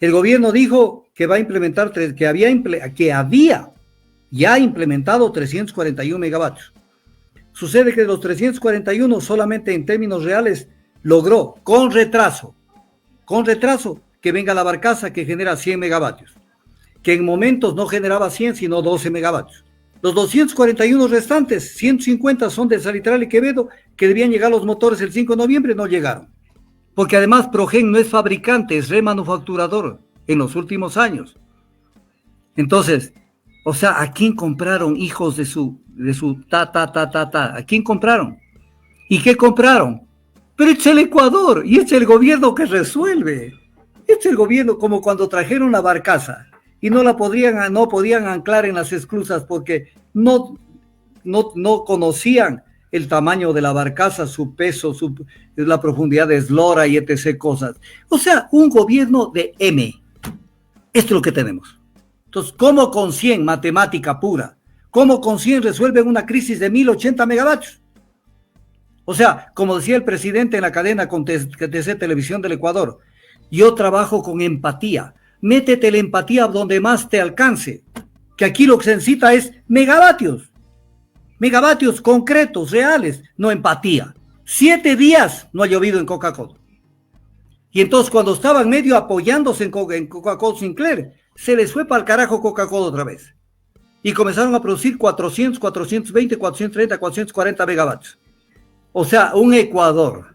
El gobierno dijo que va a implementar, que había ya implementado 341 megavatios. Sucede que de los 341 solamente en términos reales logró con retraso, que venga la barcaza que genera 100 megavatios, que en momentos no generaba 100 sino 12 megavatios. Los 241 restantes, 150 son de Salitral y Quevedo, que debían llegar los motores el 5 de noviembre, no llegaron. Porque además Progen no es fabricante, es remanufacturador en los últimos años. Entonces, o sea, ¿a quién compraron, hijos de su ¿A quién compraron? ¿Y qué compraron? Pero es el Ecuador y es el gobierno que resuelve. Es el gobierno, como cuando trajeron la barcaza y no podían anclar en las esclusas porque no conocían el tamaño de la barcaza, su peso, la profundidad de eslora y etc. cosas. O sea, un gobierno de M. Esto es lo que tenemos. Entonces, ¿cómo con 100, matemática pura, cómo con 100 resuelven una crisis de 1080 megavatios? O sea, como decía el presidente en la cadena con TC Televisión del Ecuador, yo trabajo con empatía. Métete la empatía donde más te alcance, que aquí lo que se necesita es megavatios concretos, reales, no empatía. 7 días no ha llovido en Coca-Cola. Y entonces cuando estaban medio apoyándose en Coca-Cola Sinclair, se les fue para el carajo Coca-Cola otra vez. Y comenzaron a producir 400, 420, 430, 440 megavatios. O sea, un Ecuador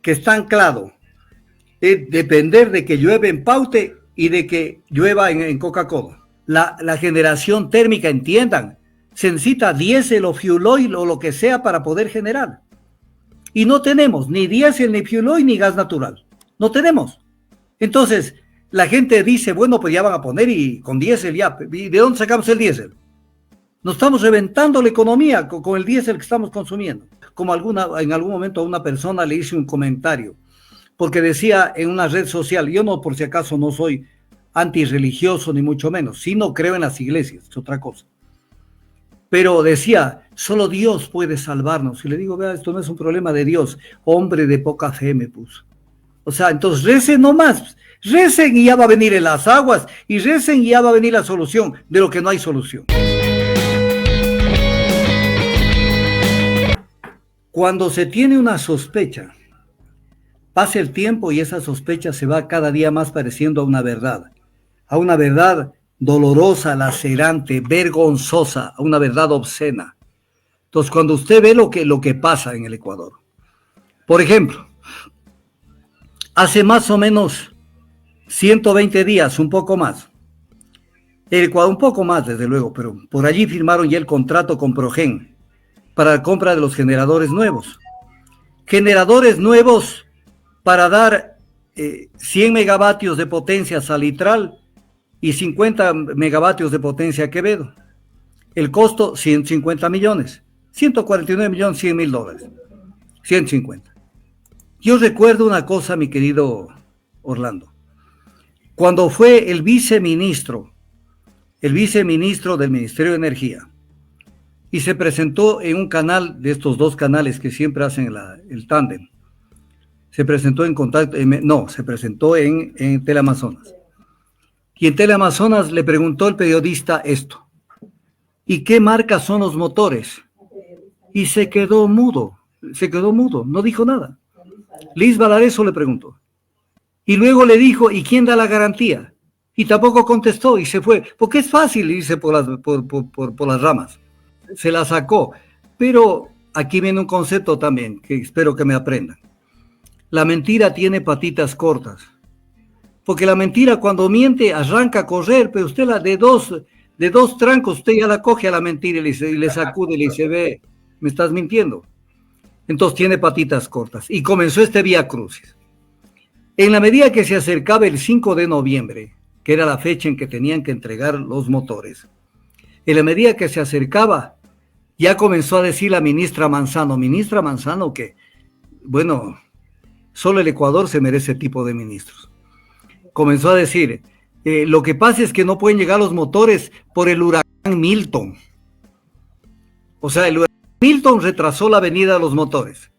que está anclado en depender de que llueve en Paute y de que llueva en Coca-Cola. La generación térmica, entiendan, se necesita diésel o fuel oil o lo que sea para poder generar. Y no tenemos ni diésel, ni fuel oil, ni gas natural. No tenemos. Entonces, la gente dice, bueno, pues ya van a poner y con diésel ya. ¿Y de dónde sacamos el diésel? Nos estamos reventando la economía con el diésel que estamos consumiendo. Como en algún momento a una persona le hice un comentario, porque decía en una red social, yo no, por si acaso no soy antirreligioso ni mucho menos, sí no creo en las iglesias, es otra cosa. Pero decía, solo Dios puede salvarnos. Y le digo, vea, esto no es un problema de Dios, hombre de poca fe me puso. O sea, entonces recen nomás, recen y ya va a venir en las aguas, y recen y ya va a venir la solución de lo que no hay solución. Cuando se tiene una sospecha, pasa el tiempo y esa sospecha se va cada día más pareciendo a una verdad dolorosa, lacerante, vergonzosa, a una verdad obscena. Entonces, cuando usted ve lo que pasa en el Ecuador, por ejemplo, hace más o menos 120 días, un poco más, el Ecuador, un poco más desde luego, pero por allí firmaron ya el contrato con Progen para la compra de los generadores nuevos. Generadores nuevos para dar 100 megavatios de potencia a Salitral y 50 megavatios de potencia a Quevedo. El costo, 150 millones. 149 millones, $100,000. 150. Yo recuerdo una cosa, mi querido Orlando. Cuando fue el viceministro del Ministerio de Energía, y se presentó en un canal de estos dos canales que siempre hacen el tándem. Se presentó se presentó en Teleamazonas. Y en Teleamazonas le preguntó el periodista esto: ¿y qué marca son los motores? Y se quedó mudo, no dijo nada. Liz Valareso le preguntó. Y luego le dijo, ¿y quién da la garantía? Y tampoco contestó y se fue, porque es fácil irse por las ramas. Se la sacó, pero aquí viene un concepto también que espero que me aprendan. La mentira tiene patitas cortas, porque la mentira cuando miente arranca a correr, pero usted de dos trancos usted ya la coge a la mentira y le sacude y le dice, ve, me estás mintiendo. Entonces tiene patitas cortas y comenzó este vía crucis. En la medida que se acercaba el 5 de noviembre, que era la fecha en que tenían que entregar los motores, en la medida que se acercaba, ya comenzó a decir la ministra Manzano que, bueno, solo el Ecuador se merece ese tipo de ministros. Comenzó a decir, lo que pasa es que no pueden llegar los motores por el huracán Milton. O sea, el huracán Milton retrasó la venida de los motores.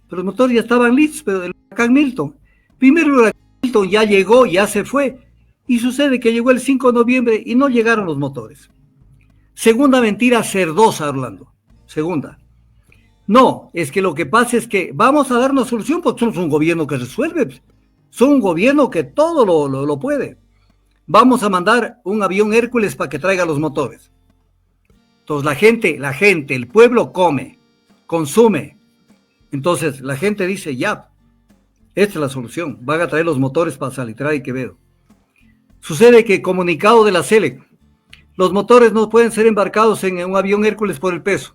Pero los motores ya estaban listos, pero el huracán Milton. Primero el huracán Hamilton ya llegó, ya se fue, y sucede que llegó el 5 de noviembre y no llegaron los motores. Segunda mentira cerdosa, Orlando. Segunda. No, es que lo que pasa es que vamos a dar una solución porque somos un gobierno que resuelve. Son un gobierno que todo lo puede. Vamos a mandar un avión Hércules para que traiga los motores. Entonces la gente, el pueblo come, consume. Entonces la gente dice, ya, esta es la solución. Van a traer los motores para Salitrán y Quevedo. Sucede que comunicado de la SELEC, los motores no pueden ser embarcados en un avión Hércules por el peso.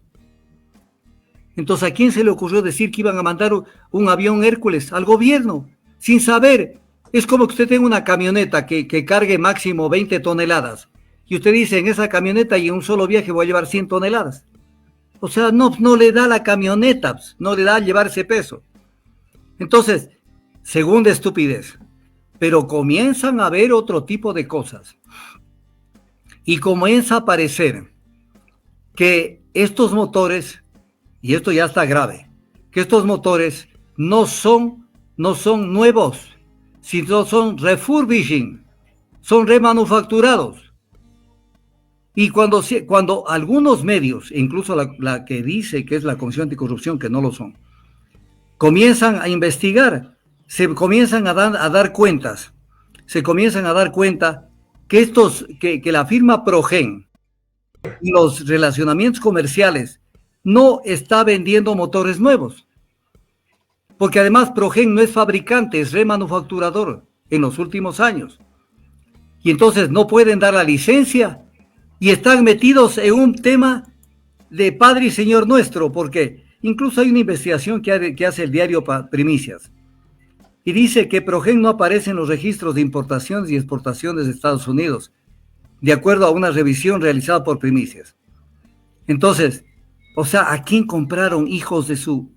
Entonces, ¿a quién se le ocurrió decir que iban a mandar un avión Hércules? Al gobierno, sin saber. Es como que usted tenga una camioneta que cargue máximo 20 toneladas. Y usted dice, en esa camioneta y en un solo viaje voy a llevar 100 toneladas. O sea, no le da la camioneta, no le da llevar ese peso. Entonces, segunda estupidez. Pero comienzan a ver otro tipo de cosas. Y comienza a aparecer que estos motores, y esto ya está grave, que estos motores no son nuevos, sino son refurbishing, son remanufacturados. Y cuando algunos medios, incluso la que dice que es la Comisión Anticorrupción, que no lo son, comienzan a investigar, se comienzan a dar cuentas, se comienzan a dar cuenta que la firma Progen y los relacionamientos comerciales no está vendiendo motores nuevos. Porque además Progen no es fabricante, es remanufacturador en los últimos años. Y entonces no pueden dar la licencia y están metidos en un tema de Padre y Señor Nuestro, porque incluso hay una investigación que hace el diario Primicias. Y dice que Progen no aparece en los registros de importaciones y exportaciones de Estados Unidos, de acuerdo a una revisión realizada por Primicias. Entonces, o sea, ¿a quién compraron, hijos de su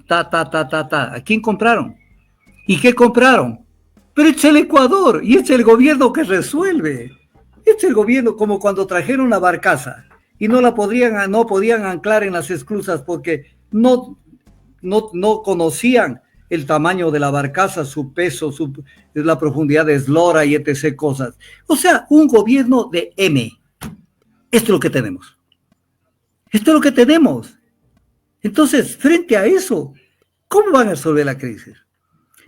¿A quién compraron? ¿Y qué compraron? Pero es el Ecuador y es el gobierno que resuelve. Es el gobierno, como cuando trajeron la barcaza y no podían anclar en las esclusas porque no conocían el tamaño de la barcaza, su peso, la profundidad de eslora y etc. cosas. O sea, un gobierno de M. Esto es lo que tenemos. Esto es lo que tenemos. Entonces, frente a eso, ¿cómo van a resolver la crisis?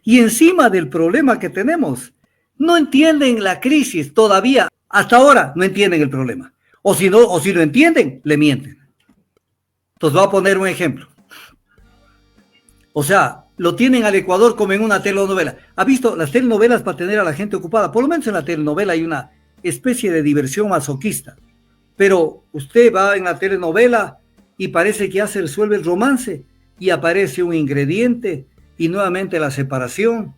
Y encima del problema que tenemos, no entienden la crisis todavía. Hasta ahora no entienden el problema. O si lo entienden, le mienten. Entonces, voy a poner un ejemplo. O sea, lo tienen al Ecuador como en una telenovela. ¿Ha visto las telenovelas para tener a la gente ocupada? Por lo menos en la telenovela hay una especie de diversión masoquista. Pero usted va en la telenovela y parece que ya se resuelve el romance y aparece un ingrediente y nuevamente la separación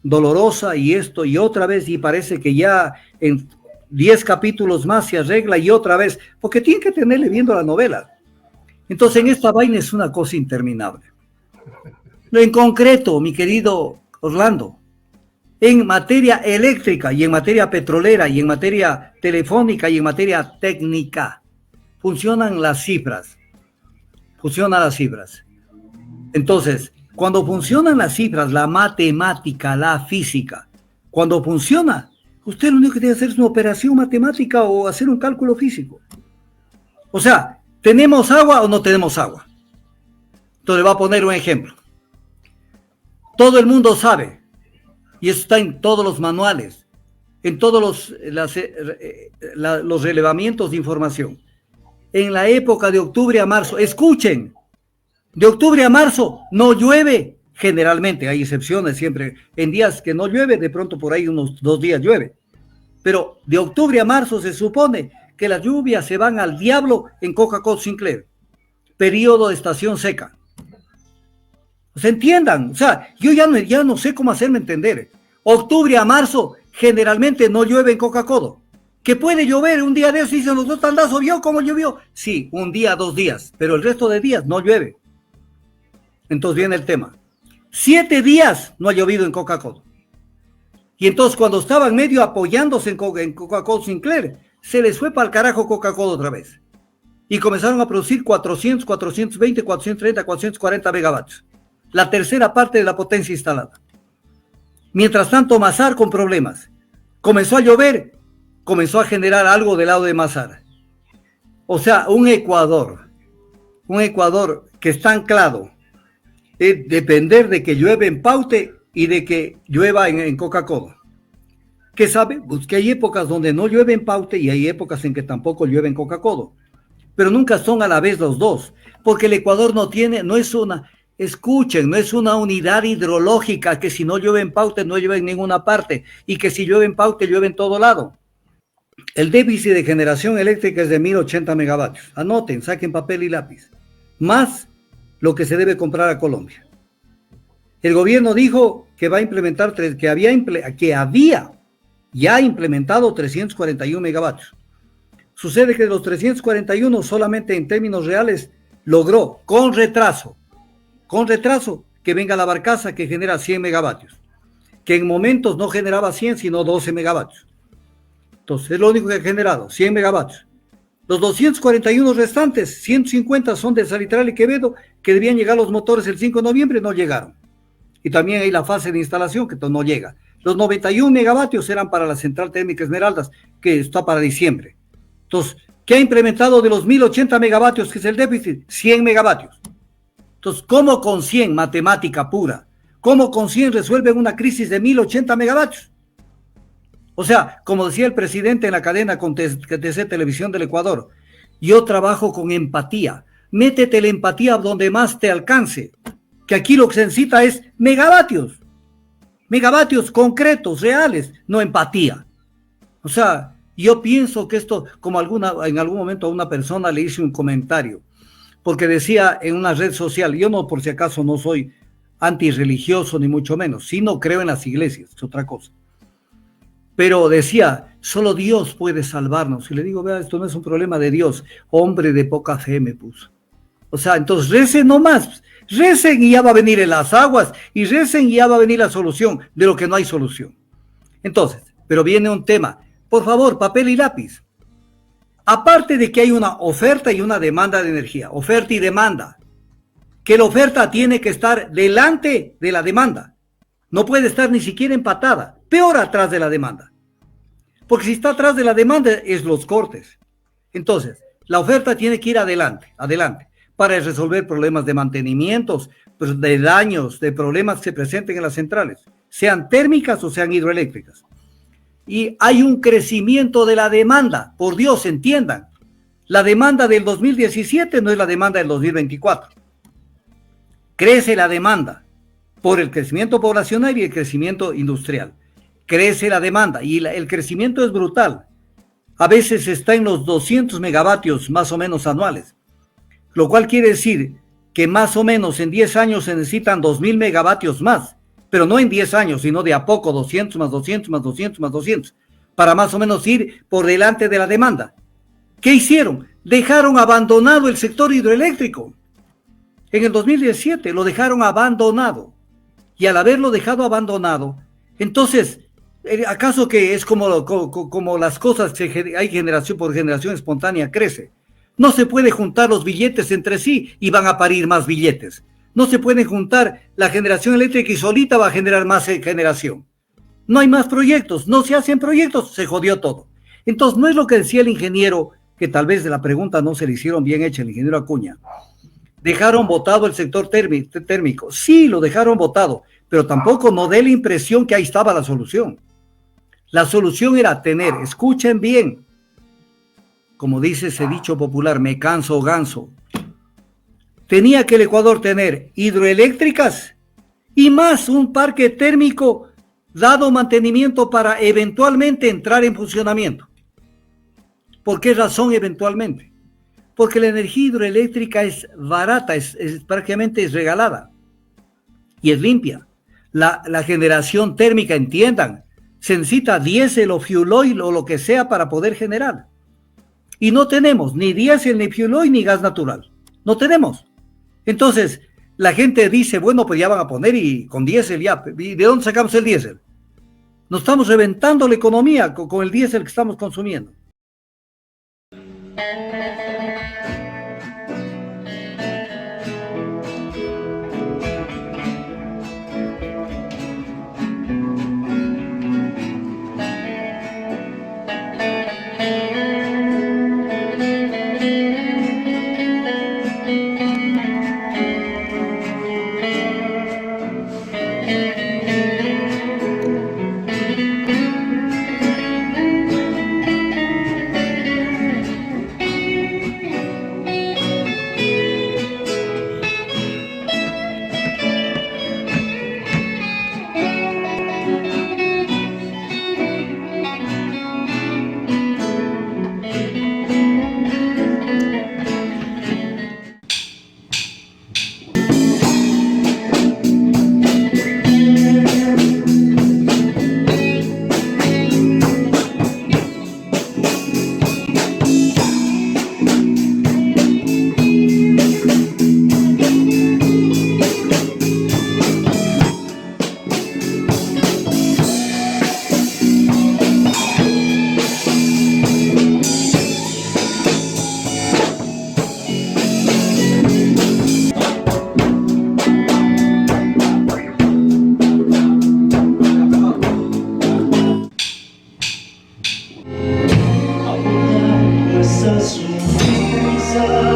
dolorosa y esto y otra vez y parece que ya en 10 capítulos más se arregla y otra vez, porque tiene que tenerle viendo la novela. Entonces en esta vaina es una cosa interminable. En concreto, mi querido Orlando, en materia eléctrica y en materia petrolera y en materia telefónica y en materia técnica, funcionan las cifras. Entonces, cuando funcionan las cifras, la matemática, la física, cuando funciona, usted lo único que tiene que hacer es una operación matemática o hacer un cálculo físico. O sea, ¿tenemos agua o no tenemos agua? Entonces, le voy a poner un ejemplo. Todo el mundo sabe, y eso está en todos los manuales, en todos los relevamientos de información. En la época de octubre a marzo, escuchen, de octubre a marzo no llueve, generalmente, hay excepciones siempre, en días que no llueve, de pronto por ahí unos 2 días llueve, pero de octubre a marzo se supone que las lluvias se van al diablo en Coca-Cola Sinclair, periodo de estación seca. O sea, entiendan, o sea, yo ya no sé cómo hacerme entender. Octubre a marzo generalmente no llueve en Coca-Cola. Que puede llover un día de esos y dicen los dos tandazos, ¿vio cómo llovió? Sí, un día, 2 días, pero el resto de días no llueve. Entonces viene el tema. 7 días no ha llovido en Coca-Cola. Y entonces cuando estaban medio apoyándose en Coca-Cola Sinclair, se les fue para el carajo Coca-Cola otra vez. Y comenzaron a producir 400, 420, 430, 440 megavatios. La tercera parte de la potencia instalada. Mientras tanto, Mazar con problemas. Comenzó a llover, comenzó a generar algo del lado de Mazar. O sea, un Ecuador que está anclado en depender de que llueve en Paute y de que llueva en Coca-Cola. ¿Qué sabe? Pues que hay épocas donde no llueve en Paute y hay épocas en que tampoco llueve en Coca-Cola. Pero nunca son a la vez los dos, porque el Ecuador no es una, escuchen, no es una unidad hidrológica que si no llueve en Paute no llueve en ninguna parte y que si llueve en Paute llueve en todo lado. El déficit de generación eléctrica es de 1080 megavatios. Anoten, saquen papel y lápiz. Más lo que se debe comprar a Colombia. El gobierno dijo que va a implementar, que había ya implementado 341 megavatios. Sucede que de los 341 solamente en términos reales logró con retraso, que venga la barcaza que genera 100 megavatios, que en momentos no generaba 100 sino 12 megavatios. Entonces es lo único que ha generado, 100 megavatios. Los 241 restantes, 150 son de Salitral y Quevedo, que debían llegar los motores el 5 de noviembre, no llegaron. Y también hay la fase de instalación que no llega. Los 91 megavatios eran para la central térmica Esmeraldas, que está para diciembre. Entonces, ¿qué ha implementado de los 1080 megavatios, que es el déficit? 100 megavatios. Entonces, ¿cómo con 100, matemática pura, cómo con 100 resuelven una crisis de 1080 megavatios? O sea, como decía el presidente en la cadena con TC Televisión del Ecuador, yo trabajo con empatía. Métete la empatía donde más te alcance, que aquí lo que se necesita es megavatios concretos, reales, no empatía. O sea, yo pienso que esto, como en algún momento a una persona le hice un comentario, porque decía en una red social, yo no, por si acaso no soy antirreligioso ni mucho menos, sí no creo en las iglesias, es otra cosa. Pero decía, solo Dios puede salvarnos. Y le digo, vea, esto no es un problema de Dios, hombre de poca fe me puso. O sea, entonces recen nomás, recen y ya va a venir en las aguas, y recen y ya va a venir la solución de lo que no hay solución. Entonces, pero viene un tema, por favor, papel y lápiz. Aparte de que hay una oferta y una demanda de energía, oferta y demanda, que la oferta tiene que estar delante de la demanda, no puede estar ni siquiera empatada, peor atrás de la demanda, porque si está atrás de la demanda es los cortes. Entonces, la oferta tiene que ir adelante, para resolver problemas de mantenimientos, de daños, de problemas que se presenten en las centrales, sean térmicas o sean hidroeléctricas. Y hay un crecimiento de la demanda, por Dios, entiendan, la demanda del 2017 no es la demanda del 2024. Crece la demanda por el crecimiento poblacional y el crecimiento industrial. Crece la demanda y el crecimiento es brutal. A veces está en los 200 megavatios más o menos anuales, lo cual quiere decir que más o menos en 10 años se necesitan 2000 megavatios más, pero no en 10 años, sino de a poco, 200 más 200 más 200 más 200, para más o menos ir por delante de la demanda. ¿Qué hicieron? Dejaron abandonado el sector hidroeléctrico. En el 2017 lo dejaron abandonado. Y al haberlo dejado abandonado, entonces, ¿acaso que es como las cosas que hay generación por generación espontánea crece? No se puede juntar los billetes entre sí y van a parir más billetes. No se puede juntar la generación eléctrica y solita va a generar más generación. No hay más proyectos, no se hacen proyectos, se jodió todo. Entonces, no es lo que decía el ingeniero, que tal vez de la pregunta no se le hicieron bien hecha, el ingeniero Acuña. Dejaron botado el sector térmico. Sí, lo dejaron botado, pero tampoco no dé la impresión que ahí estaba la solución. La solución era tener, escuchen bien, como dice ese dicho popular, me canso ganso. Tenía que el Ecuador tener hidroeléctricas y más un parque térmico dado mantenimiento para eventualmente entrar en funcionamiento. ¿Por qué razón eventualmente? Porque la energía hidroeléctrica es barata, prácticamente es regalada y es limpia. La generación térmica, entiendan, se necesita diésel o fuel oil o lo que sea para poder generar. Y no tenemos ni diésel, ni fuel oil, ni gas natural. No tenemos. Entonces, la gente dice, bueno, pues ya van a poner y con diésel ya. ¿Y de dónde sacamos el diésel? Nos estamos reventando la economía con el diésel que estamos consumiendo. esa sonrisa.